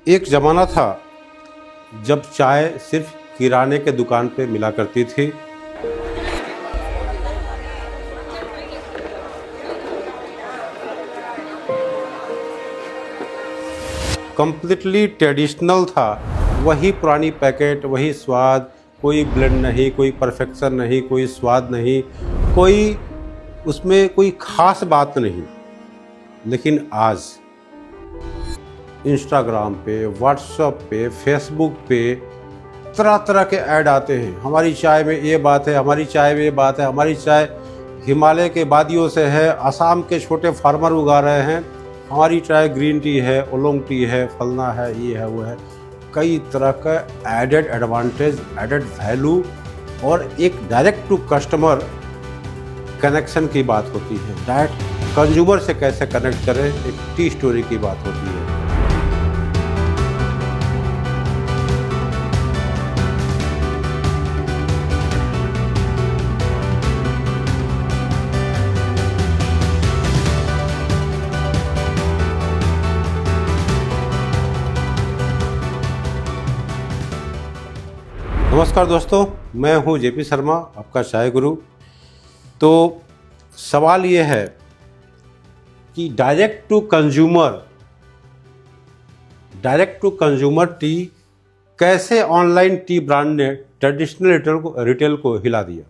एक ज़माना था जब चाय सिर्फ किराने के दुकान पे मिला करती थी। कंप्लीटली ट्रेडिशनल था, वही पुरानी पैकेट, वही स्वाद, कोई ब्लेंड नहीं, कोई परफेक्शन नहीं, कोई स्वाद नहीं, कोई उसमें कोई ख़ास बात नहीं। लेकिन आज इंस्टाग्राम पे, व्हाट्सएप पे, फेसबुक पे तरह तरह के ऐड आते हैं। हमारी चाय में ये बात है, हमारी चाय में ये बात है, हमारी चाय हिमालय के वादियों से है, असम के छोटे फार्मर उगा रहे हैं, हमारी चाय ग्रीन टी है, ओलोंग टी है, फलना है, ये है, वो है। कई तरह का एडेड एडवांटेज, एडेड वैल्यू और एक डायरेक्ट टू कस्टमर कनेक्शन की बात होती है। डायरेक्ट कंज्यूमर से कैसे कनेक्ट करें, एक टी स्टोरी की बात होती है। नमस्कार दोस्तों, मैं हूं जेपी शर्मा, आपका चाय गुरु। तो सवाल ये है कि डायरेक्ट टू कंज्यूमर टी कैसे ऑनलाइन टी ब्रांड ने ट्रेडिशनल रिटेल को हिला दिया।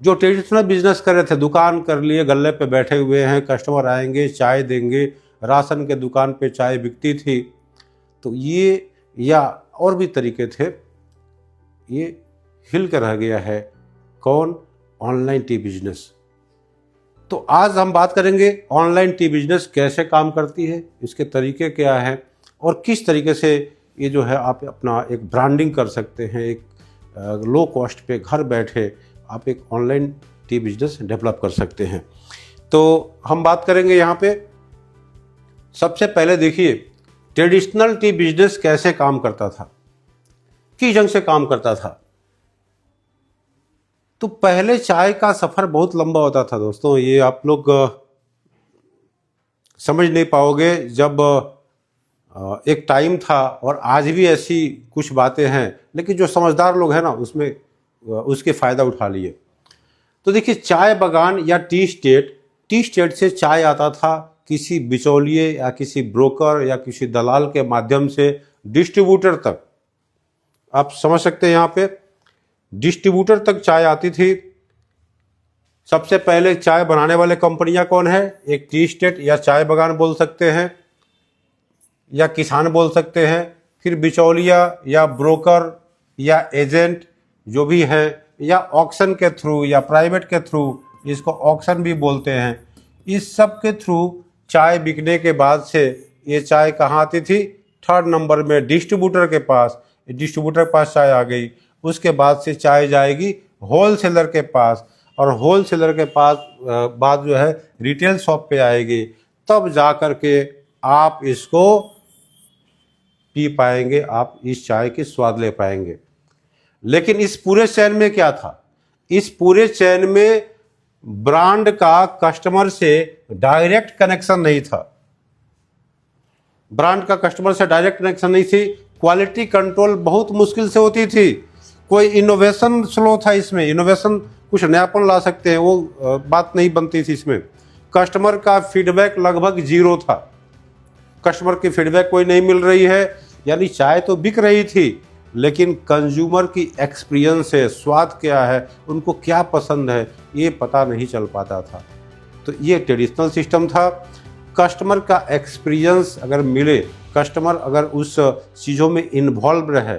जो ट्रेडिशनल बिजनेस कर रहे थे, दुकान कर लिए, गल्ले पे बैठे हुए हैं, कस्टमर आएंगे, चाय देंगे, राशन के दुकान पे चाय बिकती थी, तो ये या और भी तरीके थे, ये हिल कर रह गया है। कौन? Online T business. तो आज हम बात करेंगे ऑनलाइन टी बिजनेस कैसे काम करती है, इसके तरीके क्या हैं और किस तरीके से ये जो है आप अपना एक ब्रांडिंग कर सकते हैं। एक लो कॉस्ट पे घर बैठे आप एक ऑनलाइन टी बिजनेस डेवलप कर सकते हैं। तो हम बात करेंगे यहाँ पे। सबसे पहले देखिए ट्रेडिशनल टी बिजनेस कैसे काम करता था, किस ढंग से काम करता था। तो पहले चाय का सफ़र बहुत लंबा होता था दोस्तों, ये आप लोग समझ नहीं पाओगे। जब एक टाइम था और आज भी ऐसी कुछ बातें हैं, लेकिन जो समझदार लोग हैं ना उसमें उसके फ़ायदा उठा लिए। तो देखिए चाय बागान या टी स्टेट से चाय आता था किसी बिचौलिए या किसी ब्रोकर या किसी दलाल के माध्यम से डिस्ट्रीब्यूटर तक। आप समझ सकते हैं, यहाँ पे डिस्ट्रीब्यूटर तक चाय आती थी। सबसे पहले चाय बनाने वाले कंपनियां कौन है? एक टी स्टेट या चाय बागान बोल सकते हैं या किसान बोल सकते हैं। फिर बिचौलिया या ब्रोकर या एजेंट जो भी है, या ऑक्शन के थ्रू या प्राइवेट के थ्रू, जिसको ऑक्शन भी बोलते हैं, इस सब के थ्रू चाय बिकने के बाद से ये चाय कहाँ आती थी? थर्ड नंबर में डिस्ट्रीब्यूटर के पास। डिस्ट्रीब्यूटर के पास चाय आ गई, उसके बाद से चाय जाएगी होलसेलर के पास, और होलसेलर के पास बाद जो है रिटेल शॉप पे आएगी। तब जा कर के आप इसको पी पाएंगे, आप इस चाय की स्वाद ले पाएंगे। लेकिन इस पूरे चेन में क्या था? इस पूरे चेन में ब्रांड का कस्टमर से डायरेक्ट कनेक्शन नहीं था। ब्रांड का कस्टमर से डायरेक्ट कनेक्शन नहीं थी। क्वालिटी कंट्रोल बहुत मुश्किल से होती थी। कोई इनोवेशन स्लो था इसमें, इनोवेशन कुछ नयापन ला सकते हैं वो बात नहीं बनती थी इसमें। कस्टमर का फीडबैक लगभग जीरो था। कस्टमर की फीडबैक कोई नहीं मिल रही है, यानी चाय तो बिक रही थी, लेकिन कंज्यूमर की एक्सपीरियंस है, स्वाद क्या है, उनको क्या पसंद है, ये पता नहीं चल पाता था। तो ये ट्रेडिशनल सिस्टम था। कस्टमर का एक्सपीरियंस अगर मिले, कस्टमर अगर उस चीज़ों में इन्वॉल्व रहे,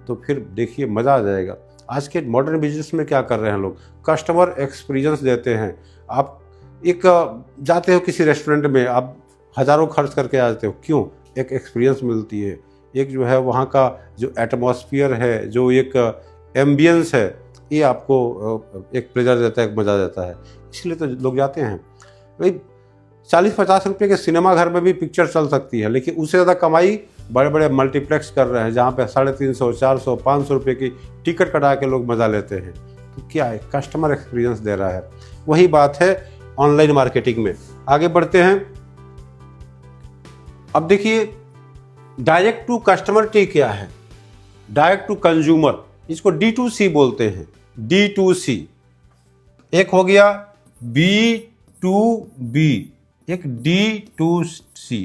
तो फिर देखिए मज़ा आ जाएगा। आज के मॉडर्न बिजनेस में क्या कर रहे हैं लोग? कस्टमर एक्सपीरियंस देते हैं। आप एक जाते हो किसी रेस्टोरेंट में, आप हज़ारों खर्च करके आते हो, क्यों? एक एक्सपीरियंस मिलती है, एक जो है वहाँ का जो एटमॉस्फेयर है, जो एक एम्बियंस है, ये आपको एक प्लेजर देता है, एक मज़ा देता है, इसलिए तो लोग जाते हैं। भाई 40-50 रुपये के सिनेमा घर में भी पिक्चर चल सकती है, लेकिन उससे ज़्यादा कमाई बड़े बड़े मल्टीप्लेक्स कर रहे हैं, जहाँ पे 350, 400, 500 रुपये की टिकट कटा के लोग मज़ा लेते हैं। तो क्या है? कस्टमर एक्सपीरियंस दे रहा है। वही बात है ऑनलाइन मार्केटिंग में। आगे बढ़ते हैं। अब देखिए डायरेक्ट टू कस्टमर टी क्या है? डायरेक्ट टू कंज्यूमर, इसको D2C बोलते हैं। D2C एक हो गया, B2B एक D2C,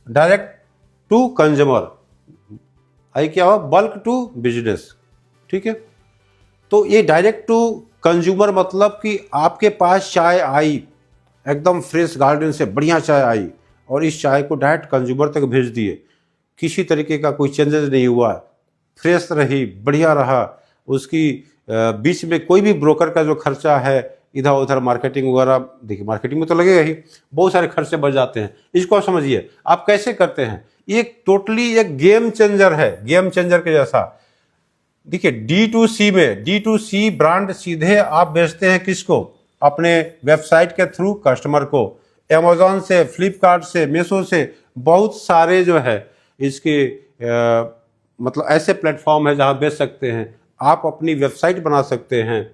डायरेक्ट टू कंज्यूमर, आई क्या हुआ? Bulk to business. ठीक है, तो ये डायरेक्ट टू कंज्यूमर मतलब कि आपके पास चाय आई, एकदम फ्रेश गार्डन से बढ़िया चाय आई, और इस चाय को डायरेक्ट कंज्यूमर तक भेज दिए, किसी तरीके का कोई चेंजेस नहीं हुआ, फ्रेश रही, बढ़िया रहा, उसकी बीच में कोई भी ब्रोकर का जो खर्चा है इधर उधर मार्केटिंग वगैरह, देखिए मार्केटिंग में तो लगेगा ही, बहुत सारे खर्चे बढ़ जाते हैं। इसको आप समझिए आप कैसे करते हैं, ये टोटली एक गेम चेंजर है, गेम चेंजर के जैसा। देखिए D2C में, D2C ब्रांड सीधे आप बेचते हैं किसको? अपने वेबसाइट के थ्रू कस्टमर को, अमेजोन से, फ्लिपकार्ट से, मीशो से, बहुत सारे जो है इसके मतलब ऐसे प्लेटफॉर्म है जहां बेच सकते हैं। आप अपनी वेबसाइट बना सकते हैं,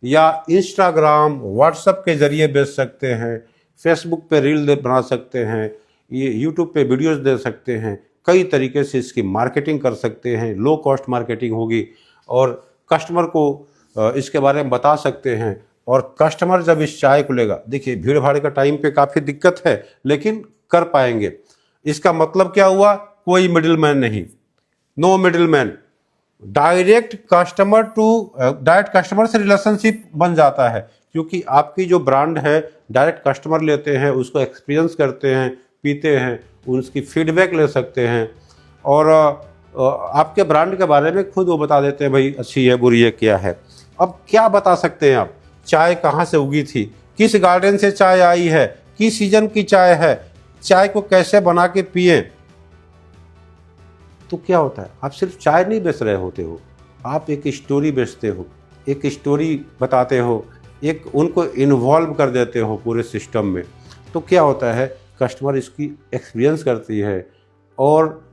या इंस्टाग्राम, व्हाट्सएप के जरिए बेच सकते हैं, फेसबुक पे रील बना सकते हैं, ये यूट्यूब पे वीडियोस दे सकते हैं, कई तरीके से इसकी मार्केटिंग कर सकते हैं, लो कॉस्ट मार्केटिंग होगी, और कस्टमर को इसके बारे में बता सकते हैं। और कस्टमर जब इस चाय को लेगा, देखिए भीड़ भाड़ का टाइम पे काफ़ी दिक्कत है, लेकिन कर पाएंगे। इसका मतलब क्या हुआ? कोई मिडिल मैन नहीं, no middle man, direct customer से रिलेशनशिप बन जाता है, क्योंकि आपकी जो ब्रांड है डायरेक्ट कस्टमर लेते हैं, उसको एक्सपीरियंस करते हैं, पीते हैं, उसकी फीडबैक ले सकते हैं, और आपके ब्रांड के बारे में खुद वो बता देते हैं, भाई अच्छी है, बुरी है, क्या है। अब क्या बता सकते हैं आप? चाय कहाँ से उगी थी, किस गार्डन से चाय आई है, किस सीजन की चाय है, चाय को कैसे बना के पिए। तो क्या होता है, आप सिर्फ चाय नहीं बेच रहे होते हो, आप एक स्टोरी बेचते हो, एक स्टोरी बताते हो, एक उनको इन्वॉल्व कर देते हो पूरे सिस्टम में। तो क्या होता है, कस्टमर इसकी एक्सपीरियंस करती है और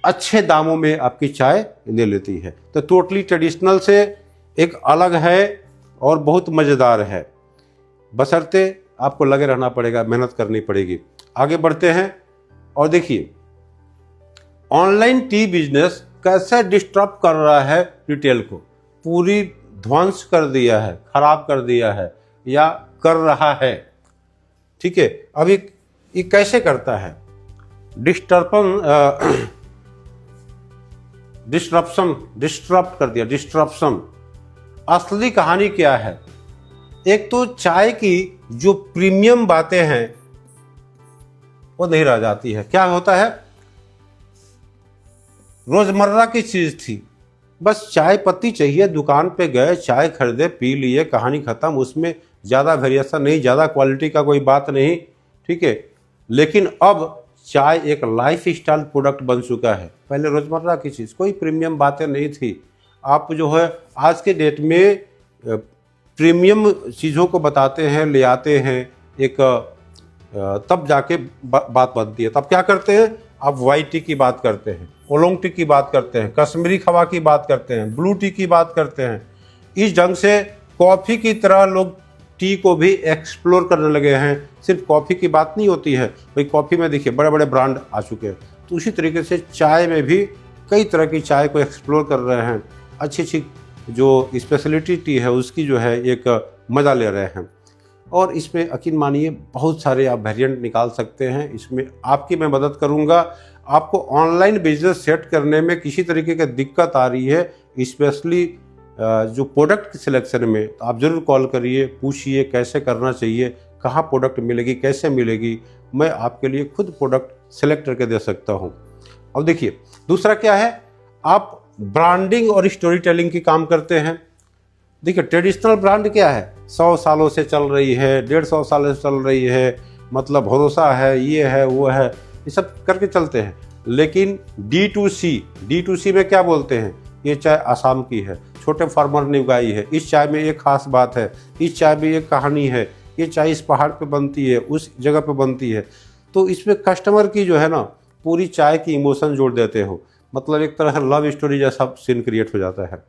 अच्छे दामों में आपकी चाय ले लेती है। तो टोटली ट्रेडिशनल से एक अलग है और बहुत मज़ेदार है, बशर्ते आपको लगे रहना पड़ेगा, मेहनत करनी पड़ेगी। आगे बढ़ते हैं और देखिए ऑनलाइन टी बिजनेस कैसे डिस्टर्ब कर रहा है रिटेल को, पूरी ध्वंस कर दिया है, खराब कर दिया है या कर रहा है। ठीक है, अब ये कैसे करता है? डिस्टर्ब कर दिया, डिस्ट्रप्शन। असली कहानी क्या है? एक तो चाय की जो प्रीमियम बातें हैं वो नहीं रह जाती है। क्या होता है, रोजमर्रा की चीज थी, बस चाय पत्ती चाहिए, दुकान पे गए, चाय खरीदे, पी लिए, कहानी खत्म, उसमें ज़्यादा वेरिएशन नहीं, ज़्यादा क्वालिटी का कोई बात नहीं। ठीक है, लेकिन अब चाय एक लाइफ स्टाइल प्रोडक्ट बन चुका है। पहले रोजमर्रा की चीज़, कोई प्रीमियम बातें नहीं थी। आप जो है आज के डेट में प्रीमियम चीज़ों को बताते हैं, ले आते हैं, एक तब जाके बात बनती है। तब क्या करते हैं, आप वाइट टी की बात करते हैं, ओलोंग टी की बात करते हैं, कश्मीरी खवा की बात करते हैं, ब्लू टी की बात करते हैं। इस ढंग से कॉफ़ी की तरह लोग टी को भी एक्सप्लोर करने लगे हैं। सिर्फ कॉफ़ी की बात नहीं होती है भाई, कॉफ़ी में देखिए बड़े बड़े ब्रांड आ चुके हैं, तो उसी तरीके से चाय में भी कई तरह की चाय को एक्सप्लोर कर रहे हैं। अच्छी अच्छी जो स्पेशलिटी टी है उसकी जो है एक मज़ा ले रहे हैं। और इसमें यकीन मानिए बहुत सारे आप वेरिएंट निकाल सकते हैं। इसमें आपकी मैं मदद करूंगा। आपको ऑनलाइन बिजनेस सेट करने में किसी तरीके की दिक्कत आ रही है, स्पेशली जो प्रोडक्ट सिलेक्शन में, तो आप ज़रूर कॉल करिए, पूछिए कैसे करना चाहिए, कहाँ प्रोडक्ट मिलेगी, कैसे मिलेगी। मैं आपके लिए खुद प्रोडक्ट सेलेक्ट करके दे सकता हूँ। अब देखिए दूसरा क्या है, आप ब्रांडिंग और स्टोरी टेलिंग की काम करते हैं। देखिए ट्रेडिशनल ब्रांड क्या है, 100 सालों से चल रही है, 150 सालों से चल रही है, मतलब भरोसा है, ये है वो है, ये सब करके चलते हैं। लेकिन D2C में क्या बोलते हैं, ये चाय आसाम की है, छोटे फार्मर ने उगाई है, इस चाय में एक खास बात है, इस चाय में एक कहानी है, ये चाय इस पहाड़ पे बनती है, उस जगह पे बनती है। तो इसमें कस्टमर की जो है ना पूरी चाय की इमोशन जोड़ देते हो, मतलब एक तरह से लव स्टोरी जैसा सीन क्रिएट हो जाता है।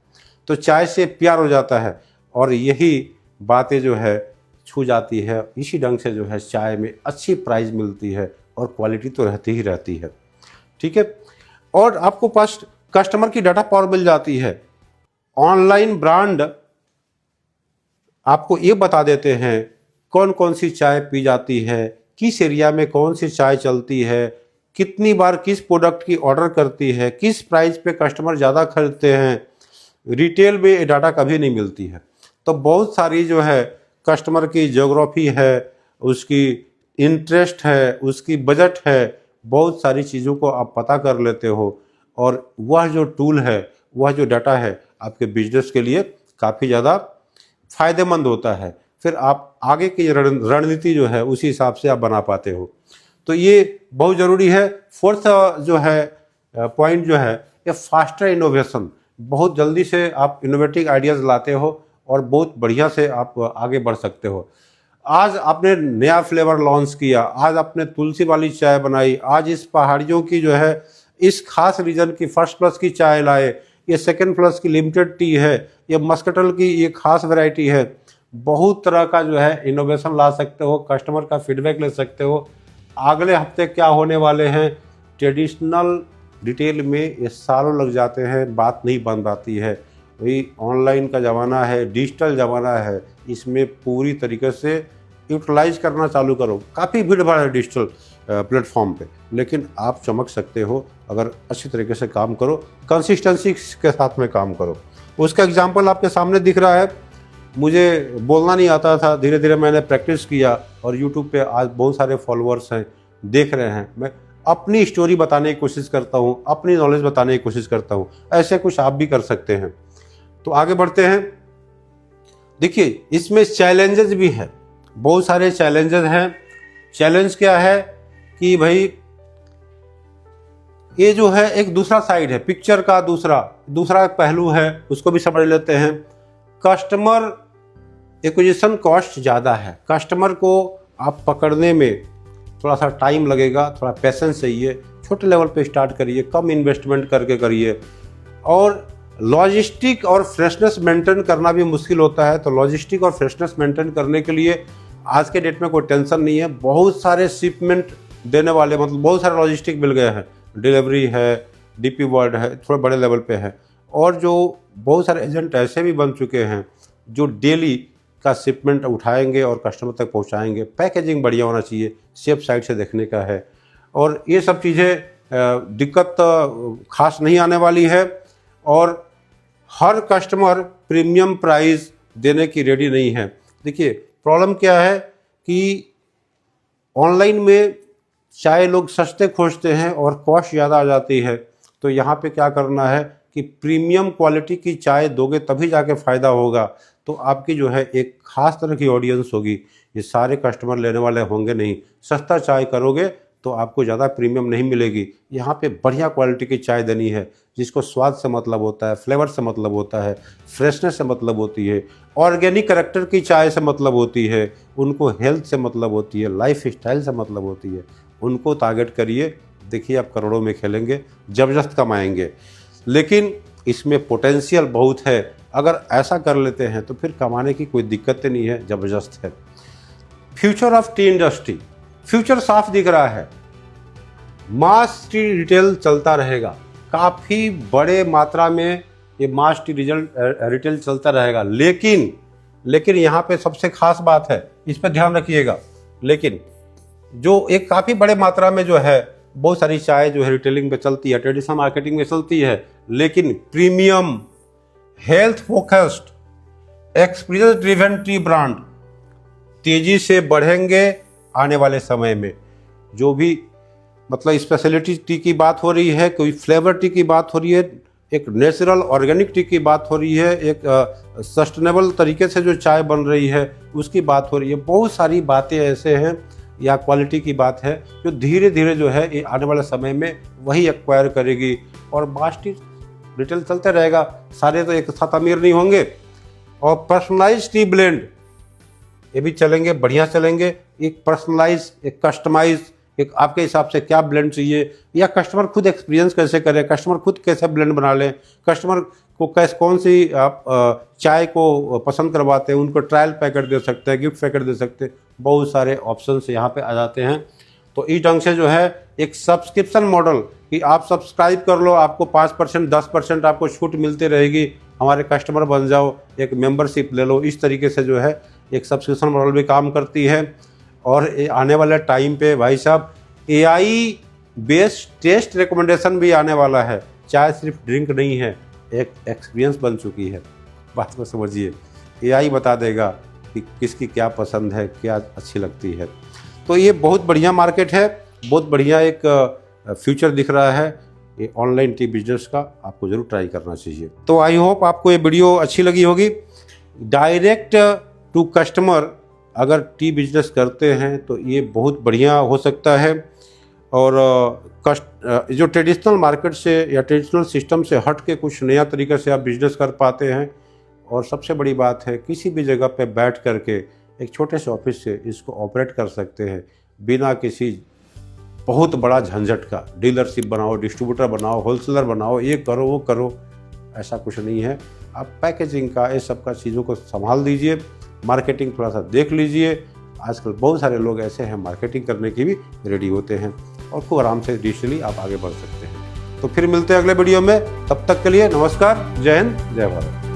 तो चाय से प्यार हो जाता है और यही बातें जो है छू जाती है। इसी ढंग से जो है चाय में अच्छी प्राइस मिलती है और क्वालिटी तो रहती ही रहती है। ठीक है, और आपको पास कस्टमर की डाटा पावर मिल जाती है। ऑनलाइन ब्रांड आपको ये बता देते हैं कौन कौन सी चाय पी जाती है, किस एरिया में कौन सी चाय चलती है, कितनी बार किस प्रोडक्ट की ऑर्डर करती है, किस प्राइस पे कस्टमर ज़्यादा खरीदते हैं। रिटेल में ये डाटा कभी नहीं मिलती है। तो बहुत सारी जो है कस्टमर की ज्योग्राफी है, उसकी इंटरेस्ट है, उसकी बजट है, बहुत सारी चीज़ों को आप पता कर लेते हो और वह जो टूल है, वह जो डाटा है आपके बिजनेस के लिए काफ़ी ज़्यादा फ़ायदेमंद होता है। फिर आप आगे की रणनीति जो है उसी हिसाब से आप बना पाते हो। तो ये बहुत ज़रूरी है। फोर्थ जो है पॉइंट जो है ये फास्टर इनोवेशन। बहुत जल्दी से आप इनोवेटिव आइडियाज़ लाते हो और बहुत बढ़िया से आप आगे बढ़ सकते हो। आज आपने नया फ्लेवर लॉन्च किया, आज आपने तुलसी वाली चाय बनाई, आज इस पहाड़ियों की जो है इस खास रीजन की फर्स्ट प्लस की चाय लाए, ये सेकंड प्लस की लिमिटेड टी है, ये मस्कटल की ये खास वैरायटी है। बहुत तरह का जो है इनोवेशन ला सकते हो, कस्टमर का फीडबैक ले सकते हो। अगले हफ्ते क्या होने वाले हैं, ट्रेडिशनल रिटेल में ये सालों लग जाते हैं, बात नहीं बन पाती है। वही ऑनलाइन का ज़माना है, डिजिटल ज़माना है, इसमें पूरी तरीके से यूटिलाइज करना चालू करो। काफ़ी भीड़ भाड़ है डिजिटल प्लेटफॉर्म पे, लेकिन आप चमक सकते हो अगर अच्छी तरीके से काम करो, कंसिस्टेंसी के साथ में काम करो। उसका एग्जांपल आपके सामने दिख रहा है। मुझे बोलना नहीं आता था, धीरे धीरे मैंने प्रैक्टिस किया और यूट्यूब पे आज बहुत सारे फॉलोअर्स हैं, देख रहे हैं। मैं अपनी स्टोरी बताने की कोशिश करता हूँ, अपनी नॉलेज बताने की कोशिश करता हूँ। ऐसे कुछ आप भी कर सकते हैं। तो आगे बढ़ते हैं। देखिए इसमें चैलेंजेस भी है, बहुत सारे चैलेंजेस हैं। चैलेंज क्या है कि भाई ये जो है एक दूसरा साइड है पिक्चर का, दूसरा पहलू है, उसको भी समझ लेते हैं। कस्टमर एक्विजिशन कॉस्ट ज़्यादा है। कस्टमर को आप पकड़ने में थोड़ा सा टाइम लगेगा, थोड़ा पेशेंस चाहिए। छोटे लेवल पे स्टार्ट करिए, कम इन्वेस्टमेंट करके करिए। और लॉजिस्टिक और फ्रेशनेस मेंटेन करना भी मुश्किल होता है। तो लॉजिस्टिक और फ्रेशनेस मेंटेन करने के लिए आज के डेट में कोई टेंशन नहीं है। बहुत सारे शिपमेंट देने वाले, मतलब बहुत सारे लॉजिस्टिक मिल गए हैं। डिलीवरी है, डीपी वर्ल्ड है, थोड़े बड़े लेवल पे है। और जो बहुत सारे एजेंट ऐसे भी बन चुके हैं जो डेली का शिपमेंट उठाएंगे और कस्टमर तक पहुंचाएंगे। पैकेजिंग बढ़िया होना चाहिए, सेफ साइड से देखने का है। और ये सब चीज़ें दिक्कत खास नहीं आने वाली है। और हर कस्टमर प्रीमियम प्राइस देने की रेडी नहीं है। देखिए प्रॉब्लम क्या है कि ऑनलाइन में चाय लोग सस्ते खोजते हैं और कॉस्ट ज़्यादा आ जाती है। तो यहाँ पे क्या करना है कि प्रीमियम क्वालिटी की चाय दोगे तभी जाके फ़ायदा होगा। तो आपकी जो है एक ख़ास तरह की ऑडियंस होगी, ये सारे कस्टमर लेने वाले होंगे नहीं। सस्ता चाय करोगे तो आपको ज़्यादा प्रीमियम नहीं मिलेगी। यहाँ पे बढ़िया क्वालिटी की चाय देनी है, जिसको स्वाद से मतलब होता है, फ्लेवर से मतलब होता है, फ्रेशनेस से मतलब होती है, ऑर्गेनिक कैरेक्टर की चाय से मतलब होती है, उनको हेल्थ से मतलब होती है, लाइफ स्टाइल से मतलब होती है। उनको टारगेट करिए, देखिए आप करोड़ों में खेलेंगे, ज़बरदस्त कमाएंगे। लेकिन इसमें पोटेंशियल बहुत है। अगर ऐसा कर लेते हैं तो फिर कमाने की कोई दिक्कत नहीं है, ज़बरदस्त है। Future of T industry, future साफ दिख रहा है। मास टी रिटेल चलता रहेगा, काफ़ी बड़े मात्रा में ये मास टी रिटेल चलता रहेगा। लेकिन यहाँ पे सबसे खास बात है, इस पर ध्यान रखिएगा। लेकिन जो एक काफ़ी बड़े मात्रा में जो है बहुत सारी चाय जो है रिटेलिंग पे चलती है, ट्रेडिशनल मार्केटिंग में चलती है, लेकिन premium, health focused, experience driven T brand तेजी से बढ़ेंगे आने वाले समय में। जो भी मतलब स्पेशलिटी टी की बात हो रही है, कोई फ्लेवर टी की बात हो रही है, एक नेचुरल ऑर्गेनिक टी की बात हो रही है, एक सस्टेनेबल तरीके से जो चाय बन रही है उसकी बात हो रही है। बहुत सारी बातें ऐसे हैं, या क्वालिटी की बात है, जो धीरे धीरे जो है ये आने वाले समय में वही एक्वायर करेगी। और मास टी रिटेल चलते रहेगा, सारे तो एक साथ अमीर नहीं होंगे। और पर्सनलाइज टी ब्लेंड ये भी चलेंगे, बढ़िया चलेंगे। एक पर्सनलाइज, एक कस्टमाइज, एक आपके हिसाब से क्या ब्लेंड चाहिए, या कस्टमर खुद एक्सपीरियंस कैसे करें, कस्टमर खुद कैसे ब्लेंड बना लें, कस्टमर को कौन सी आप चाय को पसंद करवाते हैं, उनको ट्रायल पैकेट दे सकते हैं, गिफ्ट पैकेट दे सकते हैं। बहुत सारे ऑप्शंस यहाँ पे आ जाते हैं। तो इस ढंग से जो है एक सब्सक्रिप्शन मॉडल कि आप सब्सक्राइब कर लो, आपको 5% 10% आपको छूट मिलती रहेगी, हमारे कस्टमर बन जाओ, एक मेंबरशिप ले लो। इस तरीके से जो है एक सब्सक्रिप्शन मॉडल भी काम करती है। और आने वाले टाइम पे भाई साहब AI बेस्ड टेस्ट रिकमेंडेशन भी आने वाला है। चाय सिर्फ ड्रिंक नहीं है, एक एक्सपीरियंस बन चुकी है। बात को समझिए, AI बता देगा कि किसकी क्या पसंद है, क्या अच्छी लगती है। तो ये बहुत बढ़िया मार्केट है, बहुत बढ़िया एक फ्यूचर दिख रहा है ये ऑनलाइन टी बिजनेस का। आपको ज़रूर ट्राई करना चाहिए। तो आई होप आपको ये वीडियो अच्छी लगी होगी। डायरेक्ट टू कस्टमर अगर टी बिजनेस करते हैं तो ये बहुत बढ़िया हो सकता है। और जो ट्रेडिशनल मार्केट से या ट्रेडिशनल सिस्टम से हट के कुछ नया तरीके से आप बिजनेस कर पाते हैं। और सबसे बड़ी बात है, किसी भी जगह पे बैठ करके एक छोटे से ऑफिस से इसको ऑपरेट कर सकते हैं बिना किसी बहुत बड़ा झंझट का। डीलरशिप बनाओ, डिस्ट्रीब्यूटर बनाओ, होलसेलर बनाओ, ये करो वो करो, ऐसा कुछ नहीं है। आप पैकेजिंग का, ये सब का चीज़ों को संभाल दीजिए, मार्केटिंग थोड़ा सा देख लीजिए। आजकल बहुत सारे लोग ऐसे हैं मार्केटिंग करने की भी रेडी होते हैं और खूब आराम से डिजिटली आप आगे बढ़ सकते हैं। तो फिर मिलते हैं अगले वीडियो में, तब तक के लिए नमस्कार, जय हिंद, जय भारत।